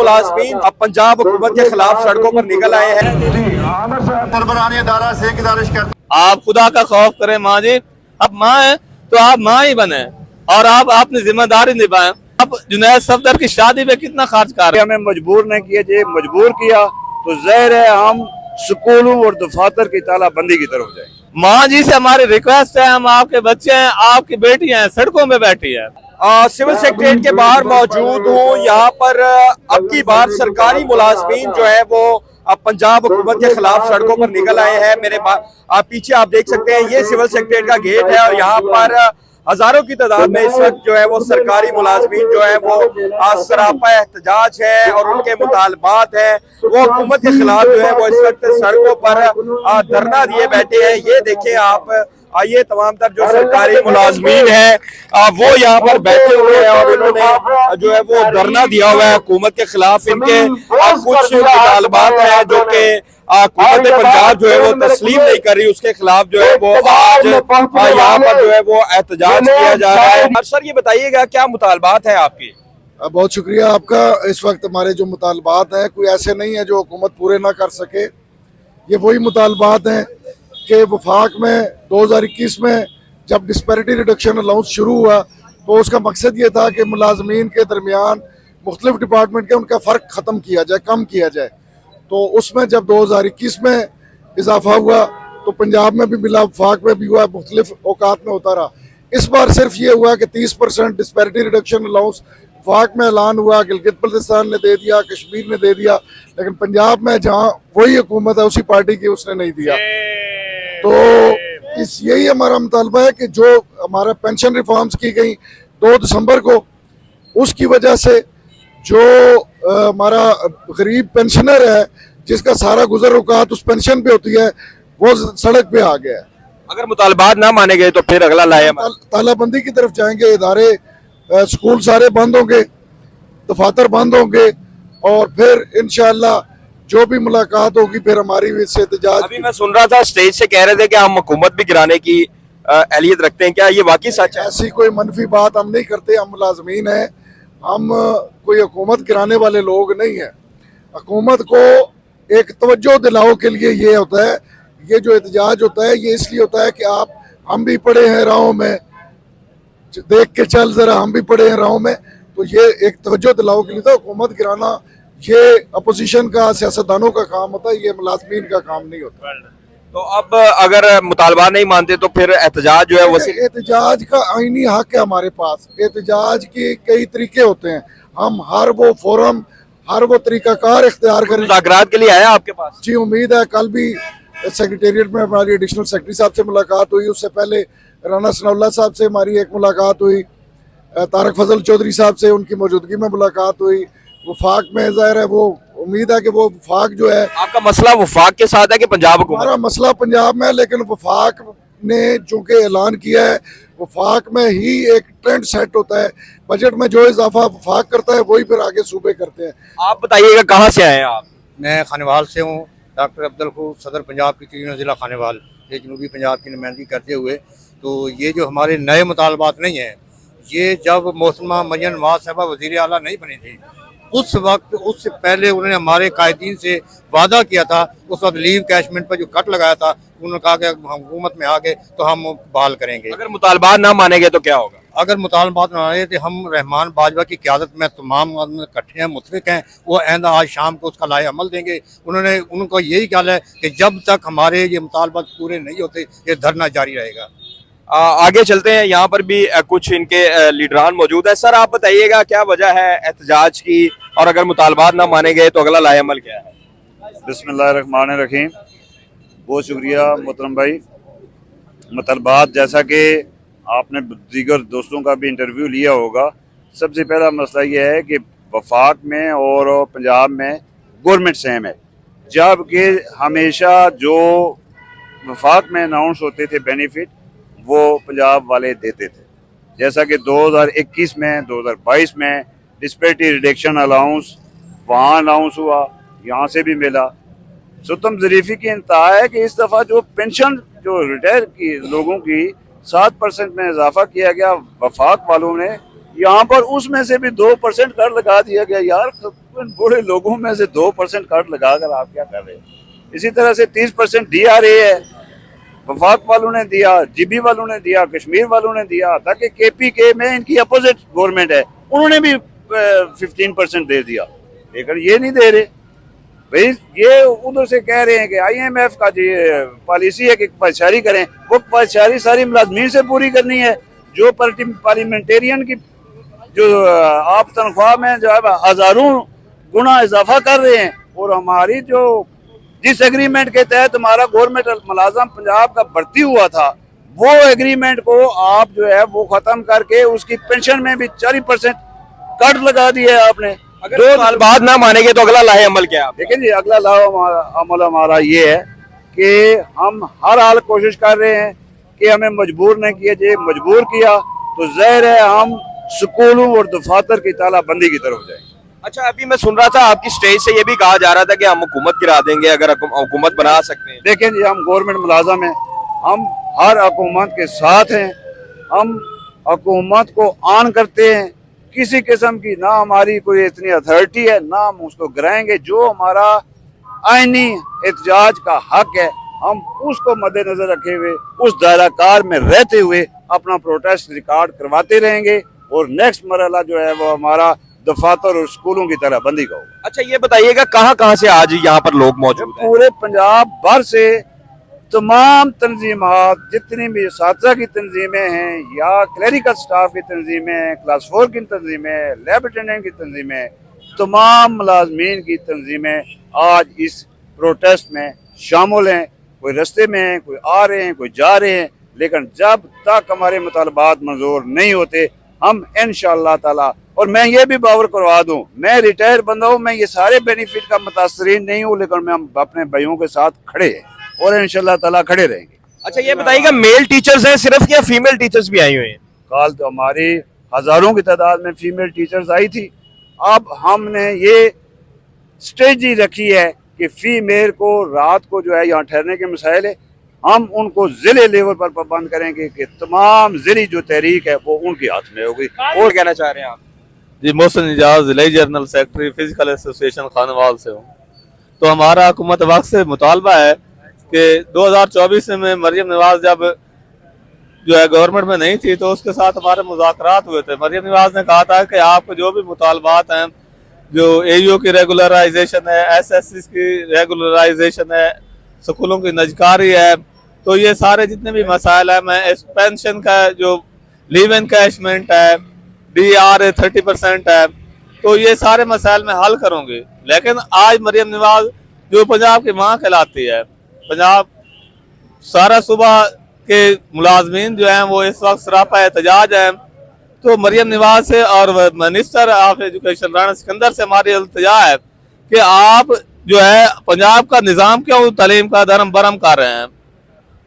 मुलाजमीन अब पंजाब हुकूमत के खिलाफ सड़कों पर निकल आए हैं। आप खुदा का खौफ करें माँ जी, अब माँ है तो आप माँ ही बने और आप अपनी जिम्मेदारी निभाएं। आप जुनैद सफदर की शादी पे कितना खर्च कर रहे हैं? हमें मजबूर नहीं किया, जे मजबूर किया तो ज़ाहिर है हम स्कूलों और दफातर की तालाबंदी की तरफ जाएंगे। माँ जी से हमारी रिक्वेस्ट है, हम आपके बच्चे हैं, आपकी बेटी हैं, सड़कों में बैठी है। सिविल सेक्रेटरीट के बाहर मौजूद हूँ। यहाँ पर अब की बार सरकारी मुलाजमीन जो है वो अब पंजाब हुकूमत के खिलाफ सड़कों पर निकल आए हैं। मेरे आप पीछे आप देख सकते हैं, ये सिविल सेक्रेटरीट का गेट है और यहाँ पर हजारों की तादाद में इस वक्त जो है वो सरकारी मुलाजमीन जो है वो सरापा एहतजाज है और उनके मुतालबात है वो हुकूमत के खिलाफ जो है वो इस वक्त सड़कों पर धरना दिए बैठे हैं। ये देखें आप, आइए तमाम तर जो सरकारी मुलाजमीन है वो यहाँ पर बैठे हुए हैं और इन्होंने जो है वो धरना दिया हुआ है हुकूमत के खिलाफ। इनके कुछ मुतालबात हैं जो कि हुकूमत पंजाब जो है वो तस्लीम नहीं कर रही, उसके खिलाफ जो है वो आज यहाँ पर जो है वो एहतजाज किया जा रहा है। सर ये बताइएगा क्या मुतालबात है आपकी? बहुत शुक्रिया आपका। इस वक्त हमारे जो मुतालबात हैं कोई ऐसे नहीं है जो हुकूमत पूरे ना कर सके। ये वही मुतालबात हैं कि वफाक में 2021 में जब डिस्पैरिटी रिडक्शन अलाउंस शुरू हुआ तो उसका मकसद ये था कि मुलाजमीन के दरमियान मुख्तलिफ डिपार्टमेंट के उनका फ़र्क ख़त्म किया जाए, कम किया जाए। तो उसमें जब 2021 में इजाफा हुआ तो पंजाब में भी मिला, वफाक में भी हुआ, मुख्तलिफ औकात में होता रहा। इस बार सिर्फ ये हुआ कि 30% डिस्पैरिटी रिडक्शन अलाउंस वफाक में ऐलान हुआ, गिलगित बल्तिस्तान ने दे दिया, कश्मीर ने दे दिया, लेकिन पंजाब में जहाँ वही हुकूमत है उसी पार्टी की उसने नहीं दिया। तो यही हमारा मुतालबा है कि जो हमारा पेंशन रिफॉर्म्स की गई 2 दिसंबर को, उसकी वजह से जो हमारा गरीब पेंशनर है जिसका सारा गुजर औकात उस पेंशन पे होती है वो सड़क पे आ गया है। अगर मुतालबात ना माने गए तो फिर अगला लाए तालाबंदी की तरफ जाएंगे। इदारे स्कूल सारे बंद होंगे, दफातर बंद होंगे और फिर इंशाअल्लाह जो भी मुलाकात होगी फिर हमारी इससे एहतजाज। अभी मैं सुन रहा था स्टेज से कह रहे थे कि हम हुकूमत भी गिराने की अहलियत रखते हैं, क्या ये वाकई सच है? ऐसी कोई मनफी बात हम नहीं करते, हम मुलाजमीन हैं, हम कोई हुकूमत गिराने वाले लोग नहीं हैं। हुकूमत को एक तवज्जो दिलाओ के लिए ये होता है, ये जो एहतजाज होता है ये इसलिए होता है कि हम भी पड़े हैं राहों में, देख के चल जरा हम भी पड़े हैं राहों में। तो ये एक तवज्जो दिलाओ के लिए था। हुकूमत गिराना ये अपोजिशन का, सियासतदानों का काम होता है, ये मुलाजमीन का काम नहीं होता। तो अब अगर मुतालबा नहीं मानते तो फिर एहतजाज जो है वो एहतजाज का आईनी हक है हमारे पास। एहतजाज के कई तरीके होते हैं, हम हर वो फोरम, हर वो तरीकाकार इख्तियार करें। मुज़ाकरात के लिए आया आपके पास? जी उम्मीद है। कल भी सेक्रेटेरिएट में हमारी एडिशनल सेक्रेटरी साहब से मुलाकात हुई, उससे पहले राना सनाउल्लाह साहब से हमारी एक मुलाकात हुई, तारक फजल चौधरी साहब से उनकी मौजूदगी में मुलाकात हुई। वफाक में ज़ाहिर है वो उम्मीद है कि वो वफाक जो है, आपका मसला वफाक के साथ है कि पंजाब को? हमारा मसला पंजाब में है, लेकिन वफाक ने चूँकि ऐलान किया है, वफाक में ही एक ट्रेंड सेट होता है। बजट में जो इजाफा वफाक करता है वही फिर आगे सूबे करते हैं। आप बताइएगा कहाँ से आए हैं आप? मैं खानेवाल से हूँ, डॉक्टर अब्दुल खूब सदर पंजाब की तीनों ज़िला खानेवाल, ये जनूबी पंजाब की नुमाइंदगी करते हुए। तो ये जो हमारे नए मुतालबात नहीं हैं, ये जब मौसमा मरियम नवाज साहबा वज़ीर आला नहीं बनी थी उस वक्त, उससे पहले उन्होंने हमारे कायदीन से वादा किया था। उस वक्त लीव कैशमेंट पर जो कट लगाया था, उन्होंने कहा कि हम हुकूमत में आ गए तो हम बहाल करेंगे। अगर मुतालबात ना माने गए तो क्या होगा? अगर मुतालबात ना आए तो हम रहमान बाजवा की क़यादत में तमाम इकट्ठे हैं, मुतफ़िक हैं, वो आइंदा आज शाम को उसका लाए अमल देंगे। उनको यही ख्याल है कि जब तक हमारे ये मुतालबात पूरे नहीं होते ये धरना जारी रहेगा। आगे चलते हैं, यहाँ पर भी कुछ इनके लीडरान मौजूद है। सर आप बताइएगा क्या वजह है एहतजाज की, और अगर मुतालबात ना माने गए तो अगला लाएअमल क्या है? बिस्मिल्लाहिर्रहमानिर्रहीम। बहुत शुक्रिया मोहतरम भाई। मुतालबात जैसा कि आपने दीगर दोस्तों का भी इंटरव्यू लिया होगा, सबसे पहला मसला यह है कि वफाक में और पंजाब में गवर्नमेंट सेम है, जबकि हमेशा जो वफाक में अनाउंस होते थे बेनिफिट वो पंजाब वाले देते थे। जैसा कि 2021 में 2022 में डिस्पैरिटी रिडक्शन अलाउंस वहाँ अनाउंस हुआ, यहाँ से भी मिला। सुतम ज़रीफ़ी की इंतहा है कि इस दफ़ा जो पेंशन जो रिटायर की लोगों की 7% में इजाफा किया गया वफाक वालों ने, यहाँ पर उसमें से भी 2% कर लगा दिया गया। यार उन बूढ़े लोगों में से 2% कट लगाकर आप क्या कर रहे हैं? इसी तरह से 30% DRA है, वफाक वालों ने दिया, GB वालों ने दिया, कश्मीर वालों ने दिया, ताकि KPK में इनकी अपोजिट गवर्नमेंट है, उन्होंने भी 15% दे दिया, लेकिन ये नहीं दे रहे भाई। ये उधर से कह रहे हैं कि IMF का जो पॉलिसी है कि पायचारी करें, वो पायचारी सारी मुलाजमीन से पूरी करनी है। जो पार्लियामेंटेरियन की जो आप तनख्वाह में जो है हजारों गुना इजाफा कर रहे हैं, और हमारी जो जिस एग्रीमेंट के तहत हमारा गवर्नमेंट मुलाजम पंजाब का भर्ती हुआ था, वो एग्रीमेंट को आप जो है वो खत्म करके उसकी पेंशन में भी 40% कट लगा दिया है आपने। अगर 2 साल बाद ना मानेंगे तो अगला लाहे अमल क्या है? देखिए जी, अगला अमल हमारा ये है कि हम हर हाल कोशिश कर रहे हैं कि हमें मजबूर नहीं किया जाए। मजबूर किया तो ज़ाहिर है हम स्कूलों और दफातर की तालाबंदी की तरफ जाएंगे। अच्छा, अभी मैं सुन रहा था आपकी स्टेज से ये भी कहा जा रहा था कि हम हुकूमत गिरा देंगे अगर हुकूमत बना सकते हैं। देखें जी, हम गवर्नमेंट मुलाजम हैं, हम हर हुकूमत के साथ हैं, हम हुकूमत को ऑन करते हैं। किसी किस्म की ना हमारी कोई इतनी अथॉरिटी है, ना हम उसको गिराएंगे। जो हमारा आईनी एहतजाज का हक है, हम उसको मद्देनजर रखे हुए उस दायराकार में रहते हुए अपना प्रोटेस्ट रिकॉर्ड करवाते रहेंगे, और नेक्स्ट मरहला जो है वो हमारा दफातर और स्कूलों की तरह बंदी का होगा। अच्छा, ये बताइएगा कहाँ से आज यहाँ पर लोग मौजूद हैं? पूरे पंजाब भर से तमाम तंजीमात, जितनी भी साथी की तंजीमें हैं या क्लरिकल स्टाफ की तंजीमें हैं, क्लास 4 की तंजीमें, लैब अटेंडेंट की तंजीमें, तमाम मुलाजमीन की तंजीमें आज इस प्रोटेस्ट में शामिल हैं। कोई रास्ते में हैं, कोई आ रहे हैं, कोई जा रहे हैं, लेकिन जब तक हमारे मुतालबात मंजूर नहीं होते हम इंशाअल्लाह ताला, और मैं ये भी बावर करवा दूं, मैं रिटायर बंदा हूं, मैं ये सारे बेनिफिट का मुतासरीन नहीं हूं, लेकिन मैं अपने भाइयों के साथ खड़े हैं और इंशाअल्लाह ताला खड़े रहेंगे। अच्छा, ये बताइएगा मेल टीचर्स हैं सिर्फ या फीमेल टीचर्स भी आई हुई हैं? कल तो हमारी हजारों की तादाद में फीमेल टीचर्स आई थी। अब हमने ये स्ट्रेटजी रखी है कि फीमेल को रात को जो है यहाँ ठहरने के मसाइल है, हम उनको जिले लेवल पर पाबंद करेंगे कि तमाम जिली जो तहरीक है वो उनके हाथ में होगी। और कहना चाह रहे हैं आप? जी, मोहसिन इजाज, जिले general secretary physical association Khanwal से हूँ। तो हमारा हुकूमत वक्त से मुतालबा है कि 2024 में मरियम नवाज जब जो है गवर्नमेंट में नहीं थी तो उसके साथ हमारे मुज़ाकरात हुए थे। मरियम नवाज ने कहा था कि आपको जो भी मुतालबात हैं, जो AU की रेगुलराइजेशन है, SSC की रेगुलराइजेशन है, स्कूलों की नजकारी है, तो ये सारे जितने भी मसाइल है, मैं इस पेंशन का जो लीव एनकैशमेंट है, DRA 30% है, तो ये सारे मसाइल में हल करूंगी। लेकिन आज मरियम नवाज जो पंजाब की माँ कहलाती है, पंजाब सारा सुबह के मुलाजमीन जो हैं वो इस वक्त सरापा एहतजाज है, तो मरियम नवाज से और minister of education Rana Sikandar से हमारी इल्तिजा है कि आप जो है पंजाब का निज़ाम क्यों तालीम का दरम बरम कर रहे हैं।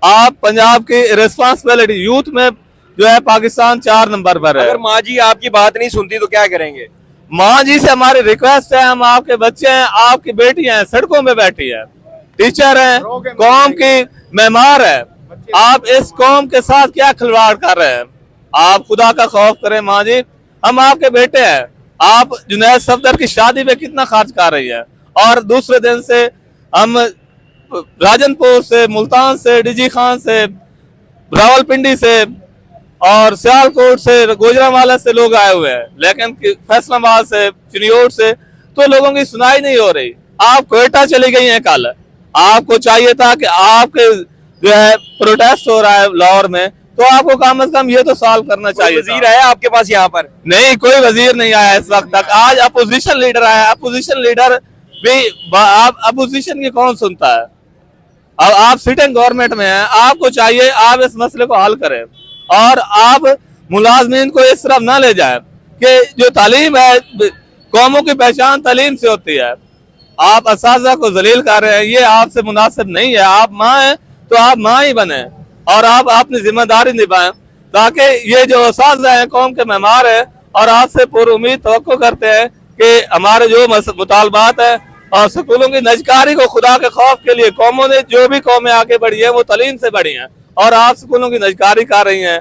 आप पंजाब की रिस्पॉन्सिबिलिटी यूथ में जो है पाकिस्तान 4 नंबर पर है। अगर माँ जी आपकी बात नहीं सुनती तो क्या करेंगे? माँ जी से हमारी रिक्वेस्ट है, हम आपके बच्चे हैं, आपकी बेटियां हैं, सड़कों में बैठी है, टीचर हैं, कौम की मेहमान है, आप इस कौम के साथ क्या खिलवाड़ कर रहे हैं? आप खुदा का खौफ करें माँ जी, हम आपके बेटे हैं। आप जुनैद सफदर की शादी पे कितना खर्च कर रही है, और दूसरे दिन से हम राजनपुर से, मुल्तान से, डीजी खान से, रावलपिंडी से और सियालकोट से, गुजरांवाला से लोग आए हुए हैं, लेकिन फैसलाबाद से, चिनियोट से तो लोगों की सुनाई नहीं हो रही। आप कोयटा चली गई हैं कल, आपको चाहिए था कि आपके जो है प्रोटेस्ट हो रहा है लाहौर में, तो आपको कम से कम ये तो सॉल्व करना चाहिए। वजीर है आपके पास यहाँ पर? नहीं, कोई वजीर नहीं आया इस वक्त तक। आज अपोजिशन लीडर आया, अपोजिशन लीडर भी, आप अपोजिशन की कौन सुनता है? अब आप सिटिंग गवर्नमेंट में हैं, आपको चाहिए आप इस मसले को हल करें, और आप मुलाजमीन को इस तरफ ना ले जाए कि जो तालीम है, कौमों की पहचान तालीम से होती है। आप असातिज़ा को जलील कर रहे हैं, ये आपसे मुनासिब नहीं है। आप माँ हैं तो आप माँ ही बने, और आप अपनी जिम्मेदारी निभाएं, ताकि ये जो असातिज़ा हैं कौम के मेहमान है, और आपसे पुरुम्मीद तवक्को करते हैं कि हमारे जो मुतालबात है और स्कूलों की नजकारी को खुदा के खौफ के लिए, कौमों ने जो भी कौमें आगे बढ़ी है वो तालीम से बढ़ी हैं, और आप स्कूलों की नजकारी कर रही हैं।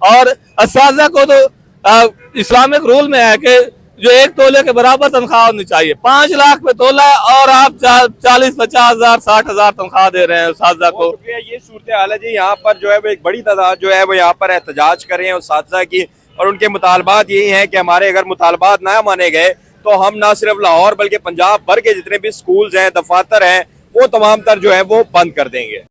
और असातिज़ा को तो इस्लामिक रूल में है कि जो 1 तोले के बराबर तनख्वाह होनी चाहिए। 5 लाख पे तोला है और आप 40-50 हजार 60 हजार तनख्वाह दे रहे हैं उस्तादा को। ये सूरत हाल है जी। यहाँ पर जो है वो एक बड़ी तादाद जो है वो यहाँ पर एहतजाज कर रहे हैं उस्तादा की, और उनके मुतालबात यही हैं कि हमारे अगर मुतालबात ना माने गए तो हम ना सिर्फ लाहौर बल्कि पंजाब भर के जितने भी स्कूल्स हैं, दफातर हैं, वो तमाम तर जो है वो बंद कर देंगे।